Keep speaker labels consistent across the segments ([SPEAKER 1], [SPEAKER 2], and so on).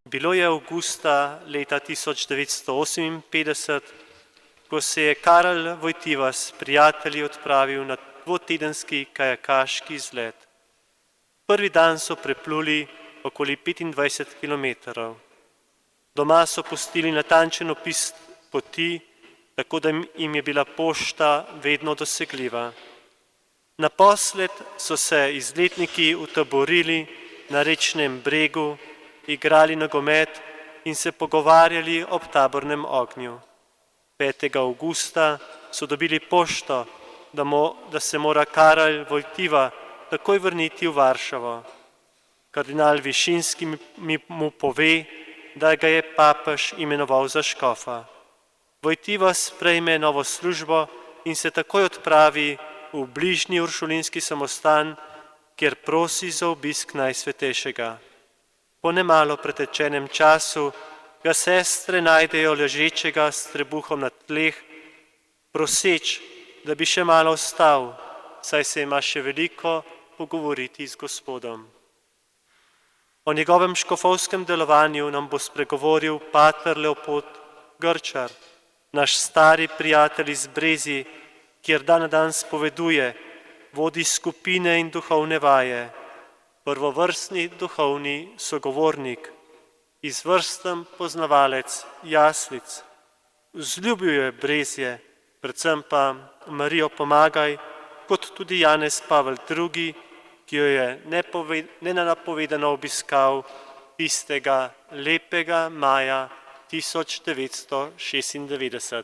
[SPEAKER 1] Bilo je avgusta leta 1958, ko se je Karel Vojtiva s prijatelji odpravil na dvotedenski kajakaški izlet. Prvi dan so prepluli okoli 25 kilometrov. Doma so pustili natančen opis poti, tako da jim je bila pošta vedno dosegljiva. Naposled so se izletniki utaborili na rečnem bregu, igrali nogomet in se pogovarjali ob tabornem ognju. 5. avgusta so dobili pošto, da se mora Karel Vojtiva takoj vrniti v Varšavo. Kardinal Višinski mu pove, da ga je papež imenoval za škofa. Vojtiva sprejme novo službo in se takoj odpravi v bližnji uršulinski samostan, kjer prosi za obisk Najsvetejšega. Po nemalo pretečenem času ga sestre najdejo ležečega s trebuhom na tleh, proseč, da bi še malo ostal, saj se ima še veliko pogovoriti z Gospodom. O njegovem škofovskem delovanju nam bo spregovoril pater Leopold Grčar, naš stari prijatelj iz Brezij, kjer dan na dan spoveduje, vodi skupine in duhovne vaje, prvovrstni duhovni sogovornik, izvrsten poznavalec jaslic. Vzljubil je Brezje, predvsem pa Marijo Pomagaj, kot tudi Janez Pavel II, ki jo je nenapovedano obiskal tistega lepega maja 1996.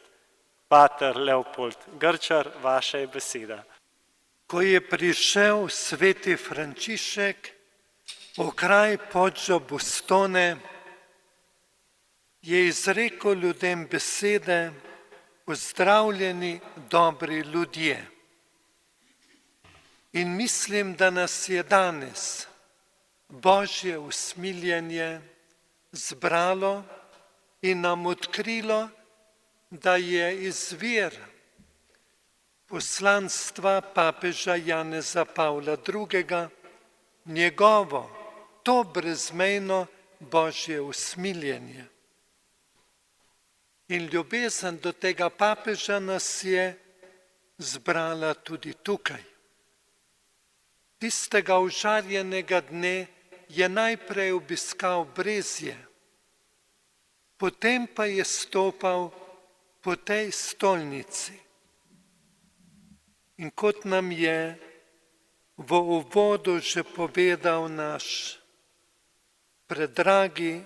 [SPEAKER 1] Pater Leopold Grčar, vaša je beseda.
[SPEAKER 2] Ko je prišel sveti Frančišek v kraj Poggio Bustone, je izrekel ljudem besede: pozdravljeni dobri ljudje. In mislim, da nas je danes Božje usmiljenje zbralo in nam odkrilo, da je izvir poslanstva papeža Janeza Pavla II. Njegovo, to brezmejno Božje usmiljenje. In ljubezen do tega papeža nas je zbrala tudi tukaj. Tistega užarjenega dne je najprej obiskal Brezje, potem pa je stopal po tej stolnici. In kot nam je v uvodu že povedal naš predragi,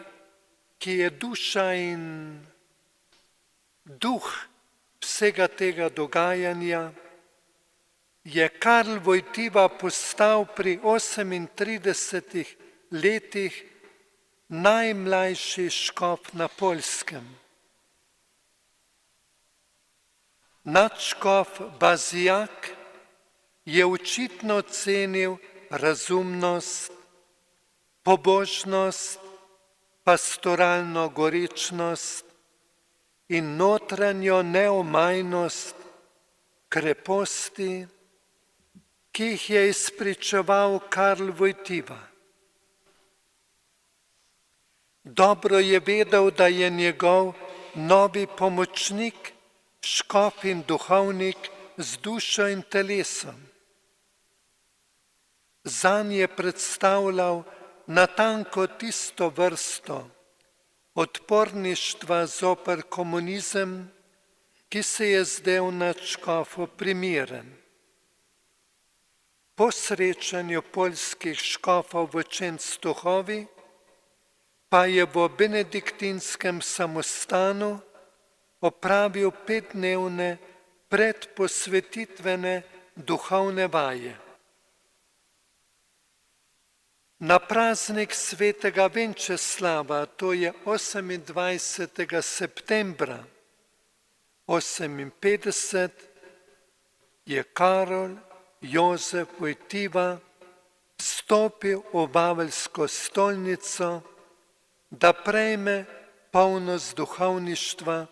[SPEAKER 2] ki je duša in duh vsega tega dogajanja, je Karel Vojtiva postal pri 38 letih najmlajši škof na Poljskem. Nadškof Bazijak je očitno cenil razumnost, pobožnost, pastoralno gorečnost in notranjo neomajnost, kreposti, ki jih je izpričeval Karel Vojtiva. Dobro je vedel, da je njegov novi pomočnik, škof in duhovnik z dušo in telesom. Zanj je predstavljal natanko tisto vrsto odporništva zoper komunizem, ki se je zdel nadškofu primeren. Po srečanju poljskih škofov v Częstochowi pa je v benediktinskem samostanu opravil 5-dnevne predposvetitvene duhovne vaje. Na praznik svetega Venčeslava, to je 28. septembra 1958, je Karel Jozef Vojtiva stopil v Vaveljsko stolnico, da prejme polnost duhovništva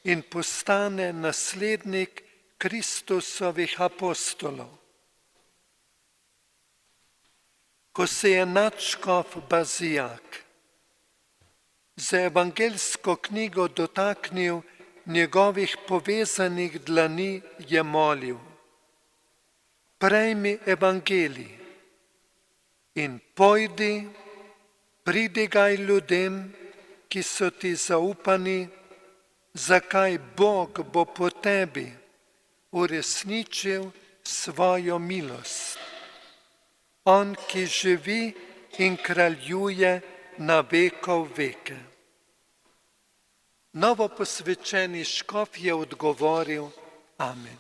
[SPEAKER 2] in postane naslednik Kristusovih apostolov. Ko se je nadškof Bazijak za evangeljsko knjigo dotaknil njegovih povezanih dlani, je molil: prejmi evangelij in pojdi, pridigaj ljudem, ki so ti zaupani, zakaj Bog bo po tebi uresničil svojo milost. On, ki živi in kraljuje na vekov veke. Novoposvečeni škof je odgovoril: amen.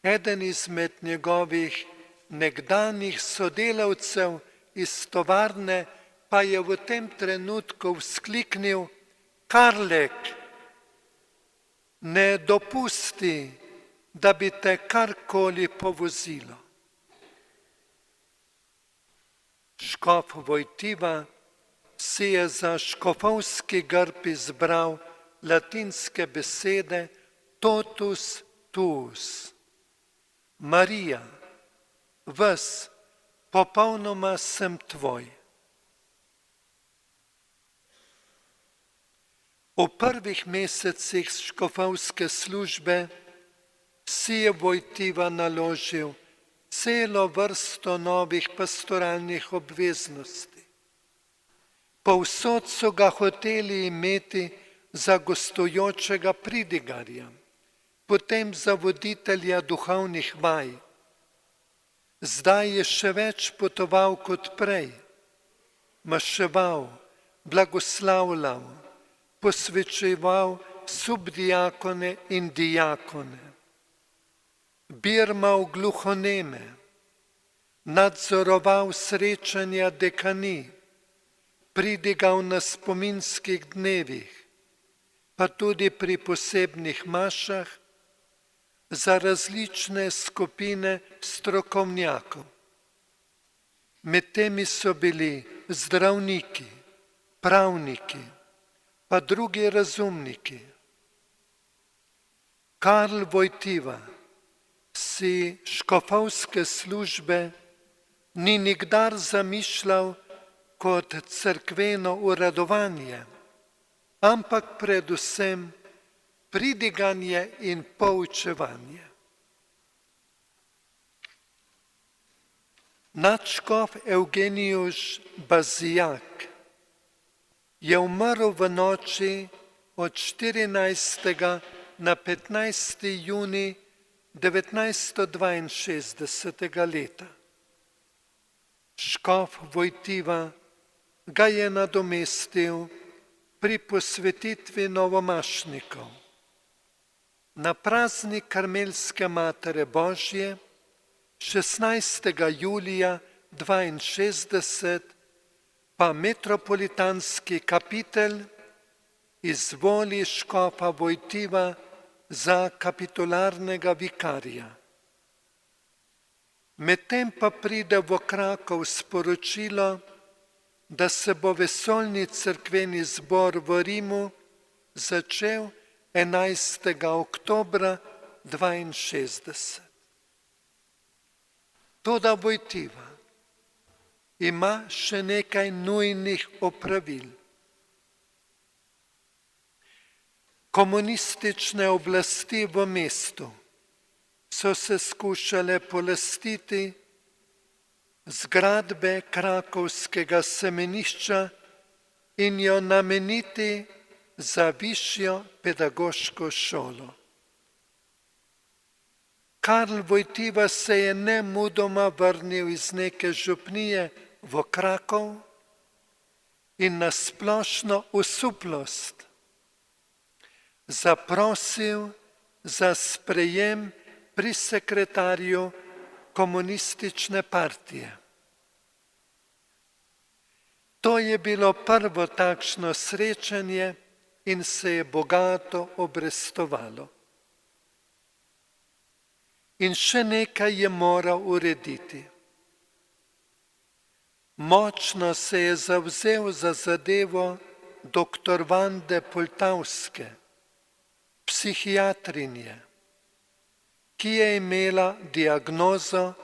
[SPEAKER 2] Eden izmed njegovih nekdanjih sodelavcev iz tovarne pa je v tem trenutku vzkliknil: Karlek, ne dopusti, da bi te karkoli povozilo. Škof Vojtiva si je za škofovski grb izbral latinske besede totus tuus. Marija, ves, popolnoma sem tvoj. V prvih mesecih škofovske službe si je Vojtiva naložil celo vrsto novih pastoralnih obveznosti. Povsod so ga hoteli imeti za gostujočega pridigarja, potem za voditelja duhovnih vaj. Zdaj je še več potoval kot prej, maševal, blagoslavljal, posvečeval subdiakone in diakone, birmal gluhoneme, nadzoroval srečanja dekanij, pridigal na spominskih dnevih, pa tudi pri posebnih mašah za različne skupine strokovnjakov. Med temi so bili zdravniki, pravniki, pa drugi razumniki. Karl Vojtiva si škofovske službe ni nikdar zamišljal kot cerkveno uradovanje, ampak predvsem pridiganje in poučevanje. Nadškof Evgenijus Bazijak je umrl v noči od 14. na 15. junij 1962. leta. Škof Vojtiva ga je nadomestil pri posvetitvi novomašnikov. Na praznik Karmelske Matere Božje 16. julija 1962 pa metropolitanski kapitelj izvoli škofa Vojtiva za kapitularnega vikarja. Medtem pa pride v Krakov sporočilo, da se bo vesoljni cerkveni zbor v Rimu začel 11. oktobra 1962. Toda Vojtiva ima še nekaj nujnih opravil. Komunistične oblasti v mestu so se skušale polastiti zgradbe krakovskega semenišča in jo nameniti za višjo pedagoško šolo. Karl Vojtiva se je nemudoma vrnil iz neke župnije v Krakov in na splošno osuplost zaprosil za sprejem pri sekretarju komunistične partije. To je bilo prvo takšno srečanje in se je bogato obrestovalo. In še nekaj je moral urediti. Močno se je zavzel za zadevo dr. Vande Poltavske, psihiatrinje, ki je imela diagnozo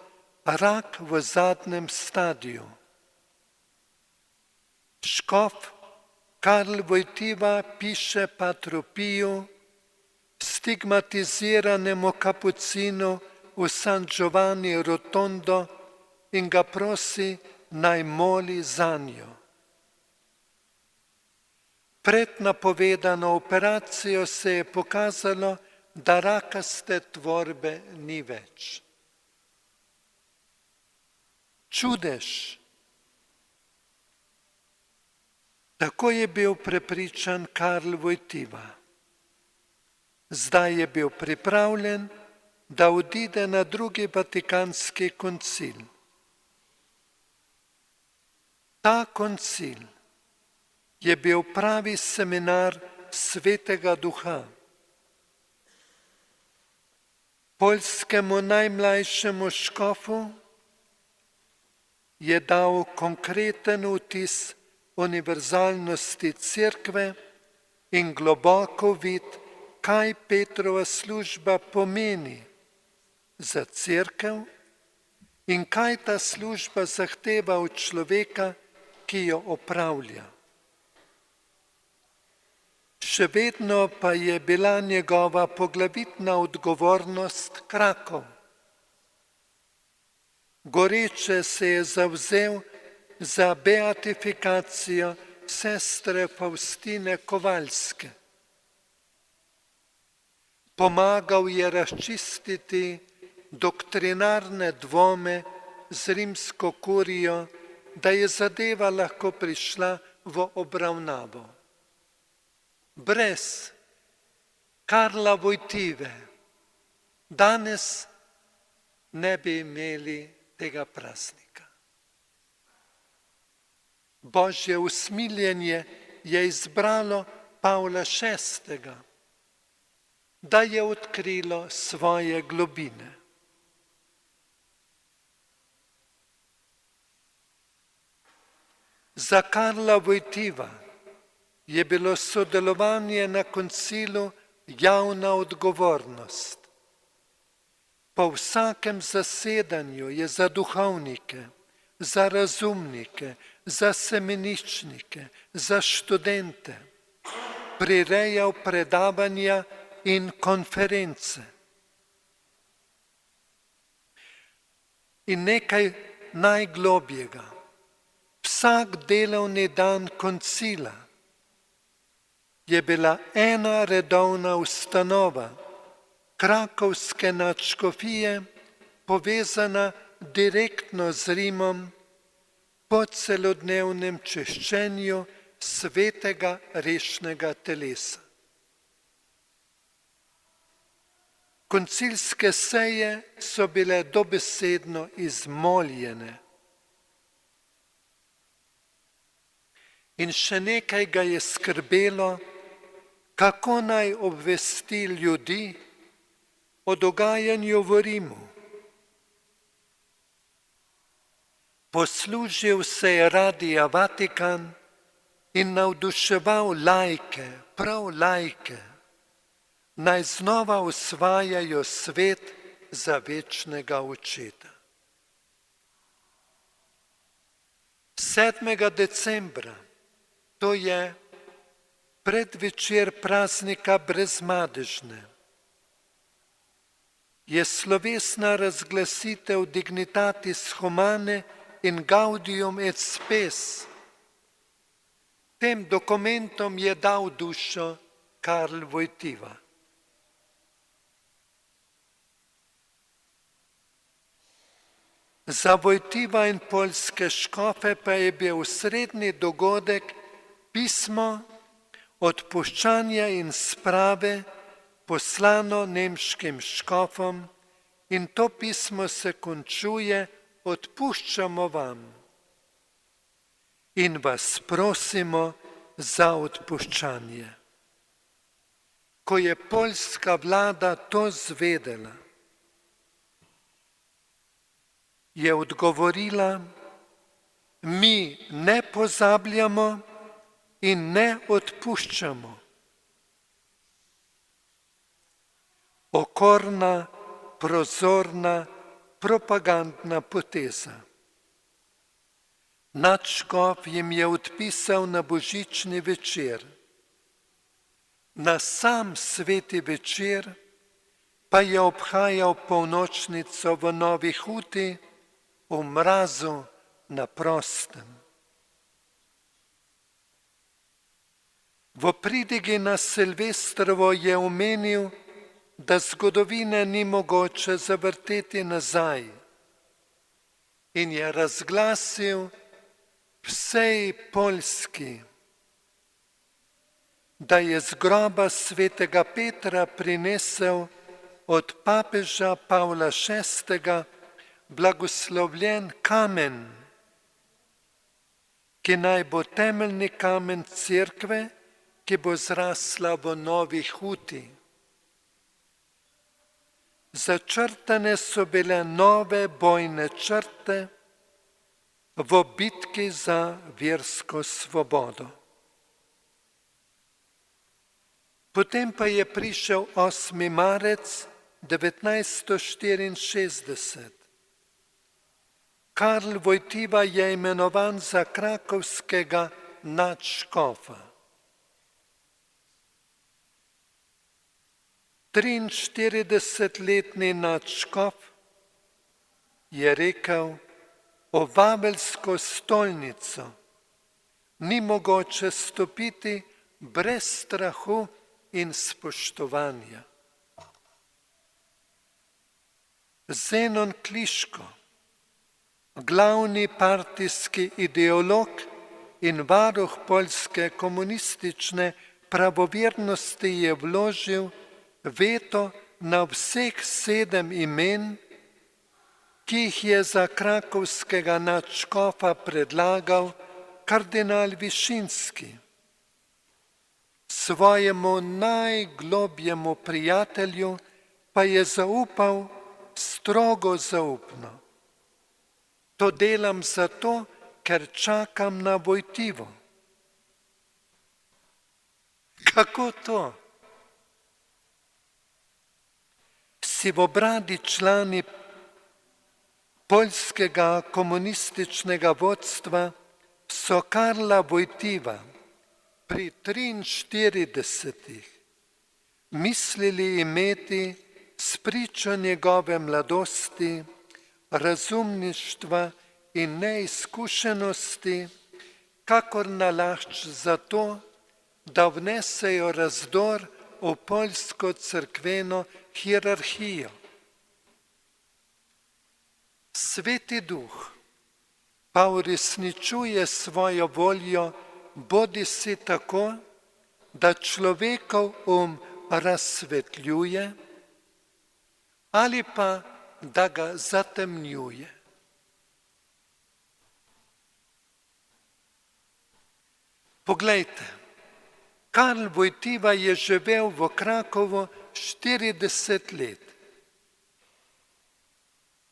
[SPEAKER 2] rak v zadnjem stadiju. škof Karl Wojtyła piše Patru Piju, stigmatiziranemu kapucinu v San Giovanni Rotondo in ga prosi, naj moli zanjo. Pred napovedano operacijo se je pokazalo, da rakaste tvorbe ni več. Čudež. Tako je bil prepričan Karl Wojtyła. Zdaj je bil pripravljen, da odide na drugi Vatikanski koncil. Ta koncil je bil pravi seminar Svetega Duha. Poljskemu najmlajšemu škofu je dal konkreten vtis univerzalnosti Cerkve in globoko vid, kaj Petrova služba pomeni za Cerkev in kaj ta služba zahteva od človeka, ki jo opravlja. Še vedno pa je bila njegova poglavitna odgovornost Krakov. Goreče se je zavzel za beatifikacijo sestre Faustine Kovalske. Pomagal je razčistiti doktrinarne dvome z rimsko kurijo, da je zadeva lahko prišla v obravnavo. Brez Karla Wojtyły danes ne bi imeli tega praznika. Božje usmiljenje je izbralo Pavla VI., da je odkrilo svoje globine. Za Karla Wojtyła je bilo sodelovanje na koncilu javna odgovornost. Po vsakem zasedanju je za duhovnike, za razumnike, za semeničnike, za študente prirejal predavanja in konference. In nekaj najglobjega, vsak delovni dan koncila je bila ena redovna ustanova krakovske nadškofije, povezana direktno z Rimom po celodnevnem čiščenju svetega rešnega telesa. Koncilske seje so bile dobesedno izmoljene. In še nekaj ga je skrbelo, kako naj obvesti ljudi o dogajanju v Rimu. Poslužil se je Radia Vatikan in navduševal laike, prav laike, naj znova osvajajo svet za večnega očeta. 7. decembra, to je predvečer praznika Brezmadežne, je slovesna razglasitev Dignitatis Humanae in Gaudium et Spes. Tem dokumentom je dal dušo Karl Wojtyła. Za Wojtyła in poljske škofe pa je bil srednji dogodek pismo odpuščanja in sprave poslano nemškim škofom in to pismo se končuje: odpuščamo vam in vas prosimo za odpuščanje. Ko je poljska vlada to zvedela, je odgovorila: mi ne pozabljamo in ne odpuščamo. Okorna, prozorna, propagandna poteza. Nadškof jim je odpisal na božični večer. Na sam sveti večer pa je obhajal polnočnico v Novi Huti, v mrazu na prostem. V pridigi na Silvestrovo je omenil, da zgodovine ni mogoče zavrteti nazaj in je razglasil vsej Poljski, da je z groba svetega Petra prinesel od papeža Pavla VI. Blagoslovljen kamen, ki naj bo temeljni kamen cerkve, ki bo zrasla v Novi Huti. Začrtane so bile nove bojne črte v bitki za versko svobodo. Potem pa je prišel 8. marec 1964. Karl Wojtyła je imenovan za krakovskega nadškofa. 43-letni nadškof je rekel, o Vaveljsko stolnico ni mogoče stopiti brez strahu in spoštovanja. Zenon Kliško, glavni partijski ideolog in varuh poljske komunistične pravovernosti, je vložil veto na vseh 7 imen, ki jih je za krakovskega nadškofa predlagal kardinal Višinski. Svojemu najglobjemu prijatelju pa je zaupal strogo zaupno. To delam zato, ker čakam na Wojtyło. Kako to? Sivobradi člani poljskega komunističnega vodstva so Karla Wojtyła pri 43 mislili imeti spričo njegove mladosti, razumništva in neizkušenosti, kakor nalašč za to, da vnesejo razdor v poljsko cerkveno hierarhijo. Sveti Duh pa uresničuje svojo voljo bodisi tako, da človekov razsvetljuje, ali pa da ga zatemnjuje. Poglejte, Karl Wojtyła je živel v Krakovu 40 let.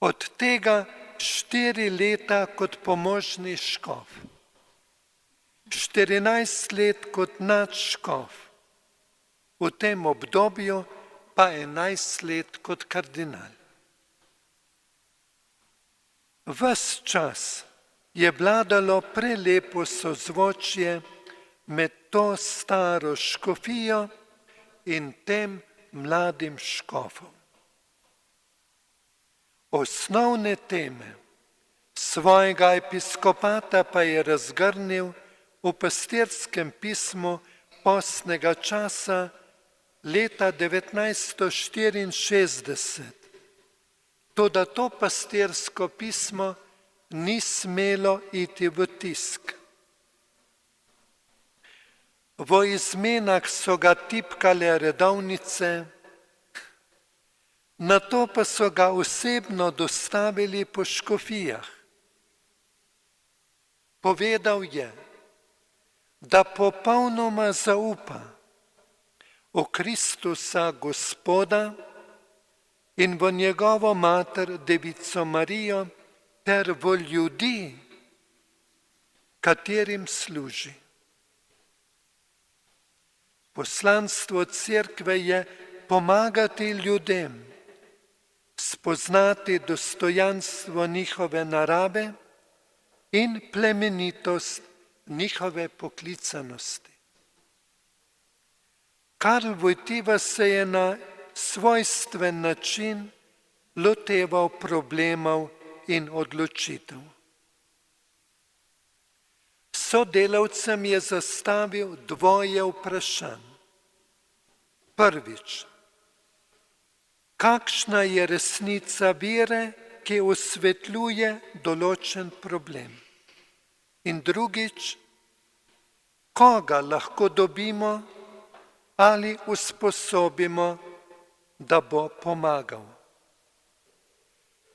[SPEAKER 2] Od tega 4 leta kot pomožni škof, 14 let kot nadškof, v tem obdobju pa 11 let kot kardinal. Ves čas je vladalo prelepo sozvočje med to staro škofijo in tem mladim škofom. Osnovne teme svojega episkopata pa je razgrnil v pastirskem pismu postnega časa leta 1964. Toda to pastirsko pismo ni smelo iti v tisk. V izmenah so ga tipkale redovnice, nato pa so ga osebno dostavili po škofijah. Povedal je, da popolnoma zaupa v Kristusa Gospoda in v njegovo mater Devico Marijo ter v ljudi, katerim služi. Poslanstvo cerkve je pomagati ljudem, spoznati dostojanstvo njihove narave in plemenitost njihove poklicanosti. Karl Wojtyła se je na svojstven način loteval problemov in odločitev. Sodelavcem je zastavil dvoje vprašanj. Prvič, kakšna je resnica vere, ki osvetljuje določen problem? In drugič, koga lahko dobimo ali usposobimo, da bo pomagal?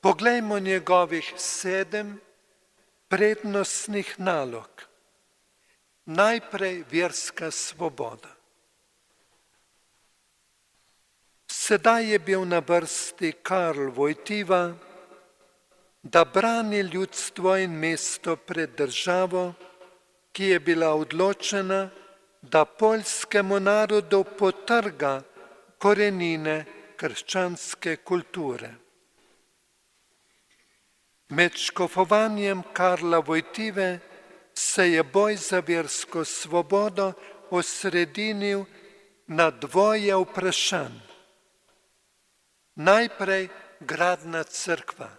[SPEAKER 2] Poglejmo njegovih 7 prednostnih nalog. Najprej verska svoboda. Sedaj je bil na vrsti Karl Wojtyła, da brani ljudstvo in mesto pred državo, ki je bila odločena, da poljskemu narodu potrga korenine krščanske kulture. Med škofovanjem Karla Wojtyły se je boj za versko svobodo osredinil na dvoje vprašanj. Najprej gradna cerkva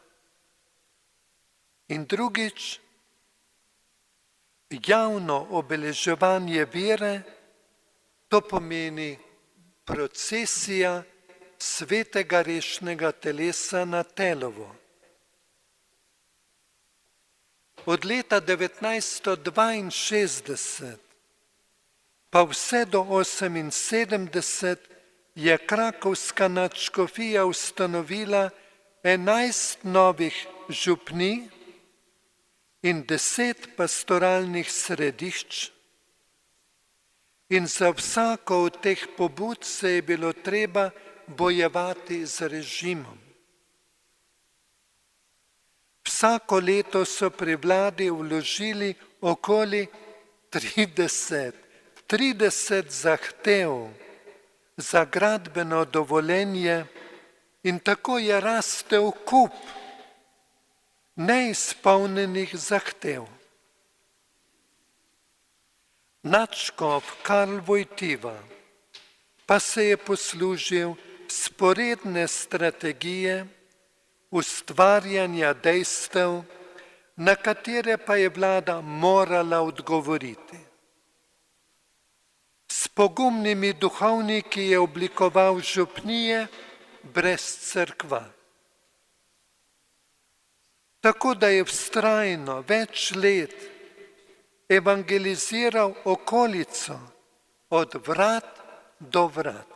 [SPEAKER 2] in drugič javno obeleževanje vere, to pomeni procesija svetega rešnega telesa na Telovo. Od leta 1962 pa vse do 1978 je krakovska nadškofija ustanovila 11 novih župnij in 10 pastoralnih središč, in za vsako od teh pobud se je bilo treba bojevati z režimom. Vsako leto so pri vladi vložili okoli 30 zahtev za gradbeno dovoljenje in tako je rastel kup neizpolnjenih zahtev. Nadškof Karl Wojtyła pa se je poslužil sporedne strategije ustvarjanja dejstev, na katere pa je vlada morala odgovoriti. S pogumnimi duhovniki je oblikoval župnije brez cerkva. Tako da je vztrajno več let evangeliziral okolico od vrat do vrat.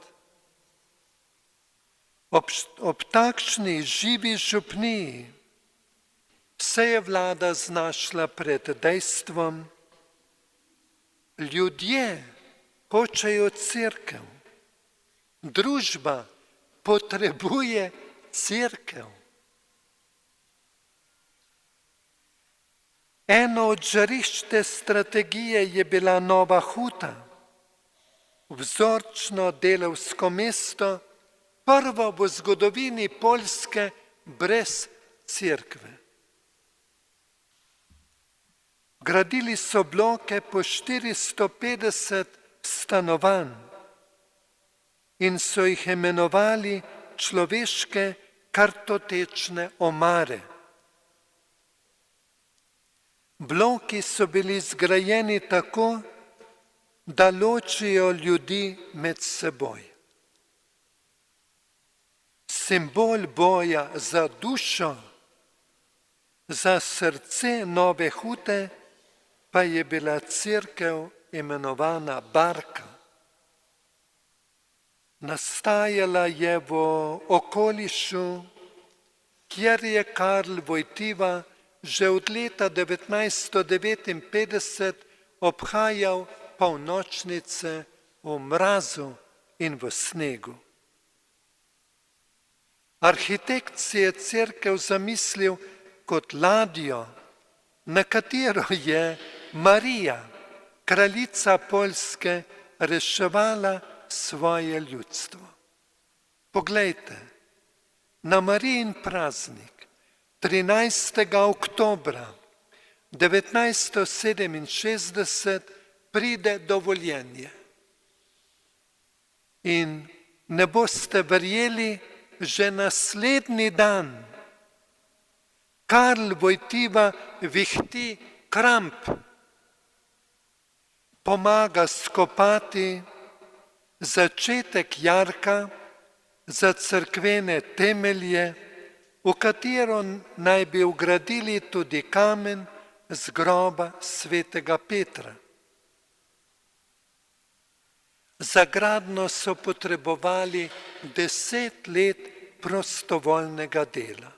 [SPEAKER 2] Ob takšni živi župniji se je vlada znašla pred dejstvom: ljudje hočejo cerkev, družba potrebuje cerkev. Eno od žarišč te strategije je bila Nova Huta, vzorčno delavsko mesto, prvo v zgodovini Poljske brez cerkve. Gradili so bloke po 450 stanovanj in so jih imenovali človeške kartotečne omare. Bloki so bili zgrajeni tako, da ločijo ljudi med seboj. Simbol boja za dušo, za srce Nove Hute pa je bila cerkev imenovana Barka. Nastajala je v okolišu, kjer je Karl Wojtyła že od leta 1959 obhajal polnočnice v mrazu in v snegu. Arhitekt si je cerkev zamislil kot ladjo, na katero je Marija, kraljica Poljske, reševala svoje ljudstvo. Poglejte, na Marijin praznik 13. oktobra 1967 pride dovoljenje. In ne boste verjeli, že naslednji dan Karl Wojtyła vihti kramp, pomaga skopati začetek jarka za cerkvene temelje, v katero naj bi vgradili tudi kamen z groba svetega Petra. Za gradnjo so potrebovali 10 let prostovoljnega dela.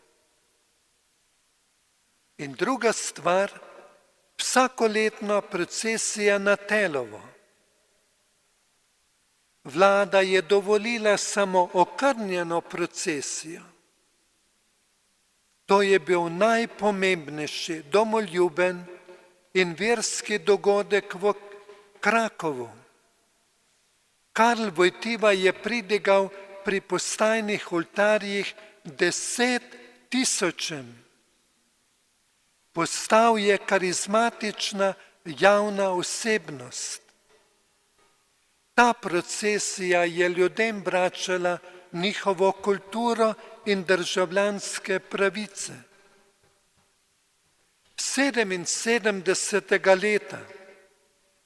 [SPEAKER 2] In druga stvar, vsakoletna procesija na Telovo. Vlada je dovolila samo okrnjeno procesijo. To je bil najpomembnejši domoljuben in verski dogodek v Krakovu. Karl Wojtyła je pridigal pri postajnih oltarjih 10 000. Postal je karizmatična javna osebnost. Ta procesija je ljudem vračala njihovo kulturo in državljanske pravice. 77. leta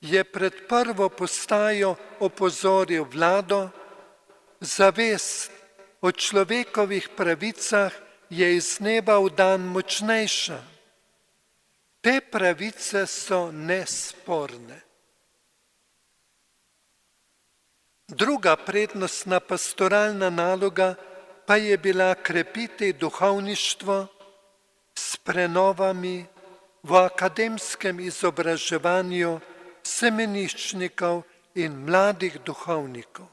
[SPEAKER 2] je pred prvo postajo opozoril vlado, zavest o človekovih pravicah je iz neba v dan močnejša. Te pravice so nesporne. Druga prednostna pastoralna naloga pa je bila krepiti duhovništvo s prenovami v akademskem izobraževanju semeniščnikov in mladih duhovnikov.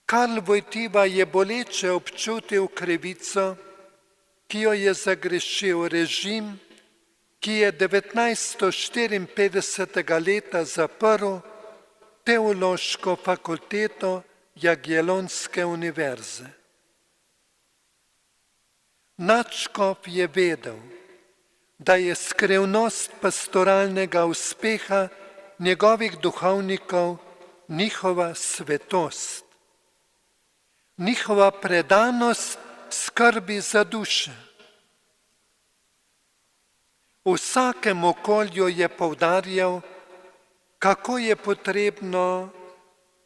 [SPEAKER 2] Karl Wojtyła je boleče občutil krivico, ki jo je zagrešil režim, ki je 1954. leta zaprl Teološko fakulteto Jagiellonske univerze. Nadškof je vedel, da je skrivnost pastoralnega uspeha njegovih duhovnikov njihova svetost, njihova predanost skrbi za duše. V vsakem okolju je poudarjal, kako je potrebno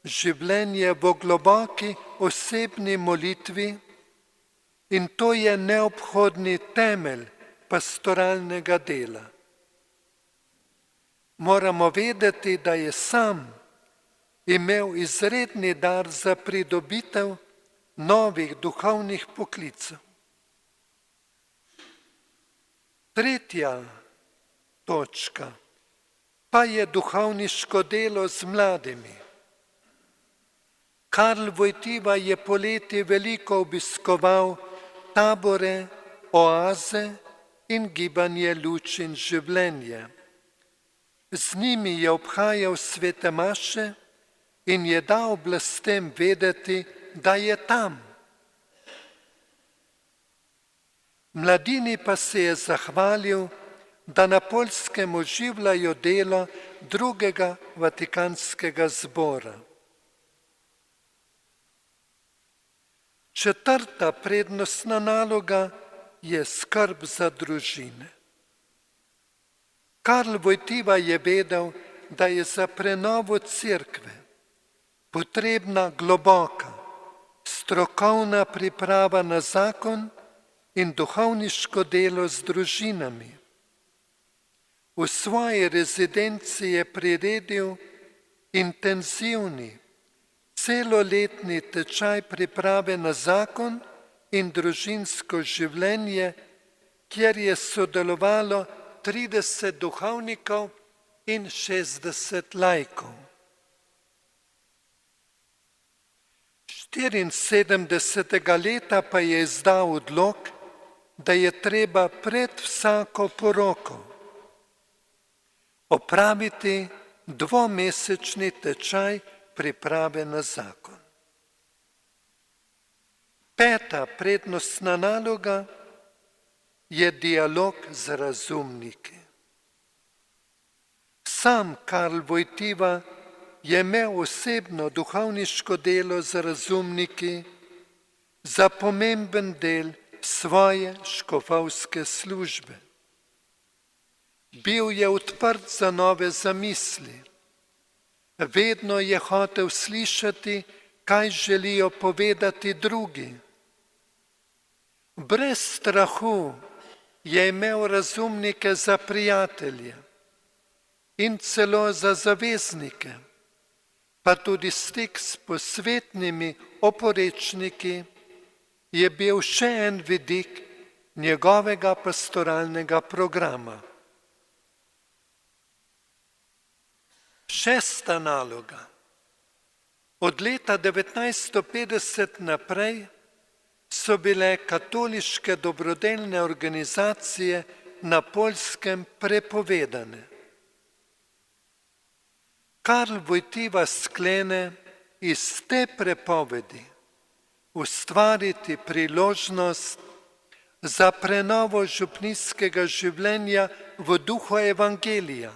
[SPEAKER 2] življenje v globoki osebni molitvi in to je neobhodni temelj pastoralnega dela. Moramo vedeti, da je sam imel izredni dar za pridobitev novih duhovnih poklicev. Tretja točka pa je duhovniško delo z mladimi. Karl Wojtyła je poleti veliko obiskoval tabore, oaze in gibanje Luč in življenje. Z njimi je obhajal svete maše in je dal oblastem vedeti, da je tam. Mladini pa se je zahvalil, da na Poljskem oživljajo delo drugega Vatikanskega zbora. Četrta prednostna naloga je skrb za družine. Karl Wojtyła je vedel, da je za prenovo cerkve potrebna globoka, strokovna priprava na zakon in duhovniško delo z družinami. V svoji rezidenci je priredil intenzivni, celoletni tečaj priprave na zakon in družinsko življenje, kjer je sodelovalo 30 duhovnikov in 60 laikov. 74. leta pa je izdal odlok, da je treba pred vsako poroko opraviti 2-mesečni tečaj priprave na zakon. Peta prednostna naloga je dialog z razumniki. Sam Karl Wojtyła je imel osebno duhovniško delo z razumniki za pomemben del svoje škofovske službe. Bil je odprt za nove zamisli. Vedno je hotel slišati, kaj želijo povedati drugi. Brez strahu je imel razumnike za prijatelje in celo za zaveznike, pa tudi stik s posvetnimi oporečniki je bil še en vidik njegovega pastoralnega programa. 6. naloga. Od leta 1950 naprej so bile katoliške dobrodelne organizacije na Poljskem prepovedane. Karl Wojtyła sklene iz te prepovedi ustvariti priložnost za prenovo župnijskega življenja v duhu evangelija.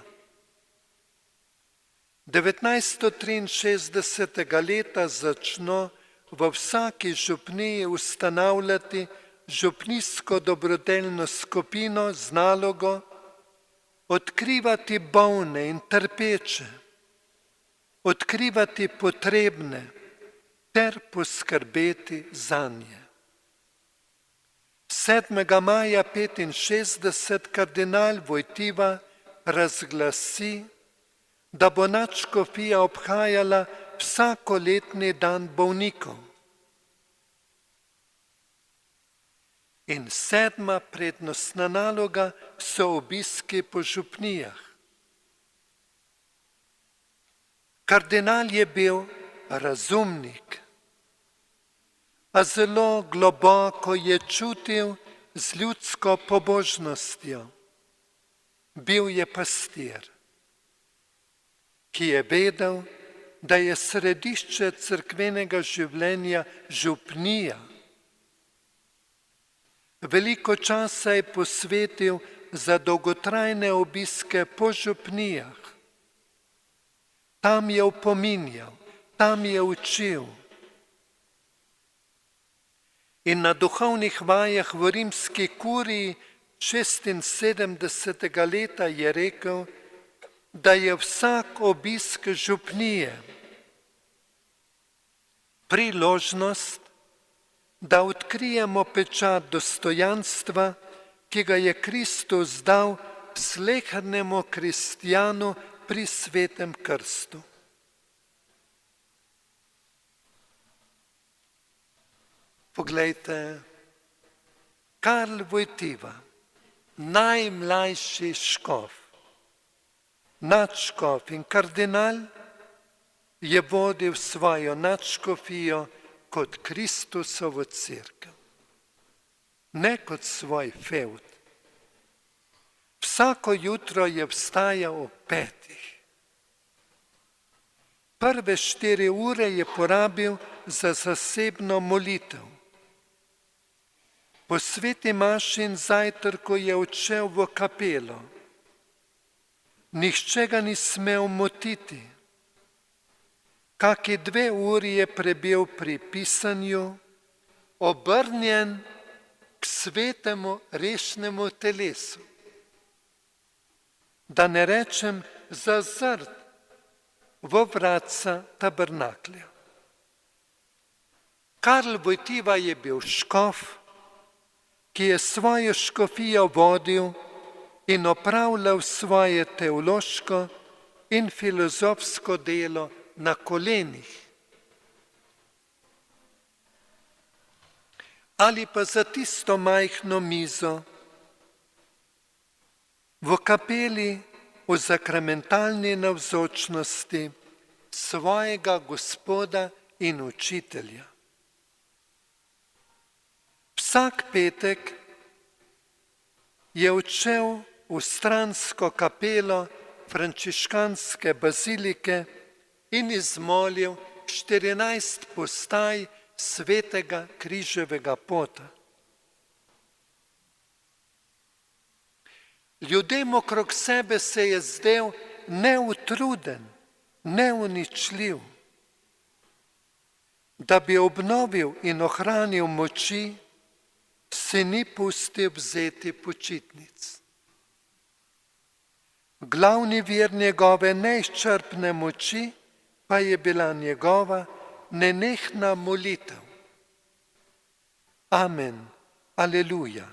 [SPEAKER 2] 1963. leta začno v vsaki župniji ustanavljati župnijsko dobrodelno skupino z nalogo odkrivati bolne in trpeče, odkrivati potrebne ter poskrbeti zanje. 7. maja 1965 kardinal Wojtyła razglasi, da bo nadškofija obhajala vsakoletni dan bolnikov. In 7. prednostna naloga so obiski po župnijah. Kardinal je bil razumnik, a zelo globoko je čutil z ljudsko pobožnostjo. Bil je pastir, ki je vedel, da je središče cerkvenega življenja župnija. Veliko časa je posvetil za dolgotrajne obiske po župnijah. Tam je opominjal, tam je učil. In na duhovnih vajah v rimski kuriji 76. leta je rekel, da je vsak obisk župnije priložnost, da odkrijemo pečat dostojanstva, ki ga je Kristus dal slehernemu kristjanu pri svetem krstu. Poglejte, Karl Wojtyła, najmlajši škof, nadškof in kardinal, je vodil svojo nadškofijo kot Kristusovo cerkev, ne kot svoj fevd. Vsako jutro je vstajal ob 5. Prve 4 ure je porabil za zasebno molitev. Po sveti maši in zajtrku je odšel v kapelo. Nihče ga ni smel motiti. Kaki 2 uri je prebil pri pisanju, obrnjen k svetemu rešnemu telesu. Da ne rečem zazrt v vratca tabernaklja. Karl Wojtyła je bil škof, ki je svojo škofijo vodil in opravljal svoje teološko in filozofsko delo na kolenih. Ali pa za tisto majhno mizo v kapeli v sakramentalni navzočnosti svojega Gospoda in učitelja. Vsak petek je odšel v stransko kapelo frančiškanske bazilike in izmolil 14 postaj svetega križevega pota. Ljudem okrog sebe se je zdel neutruden, neuničljiv. Da bi obnovil in ohranil moči, si ni pustil vzeti počitnic. Glavni vir njegove neizčrpne moči pa je bila njegova nenehna molitev. Amen. Aleluja.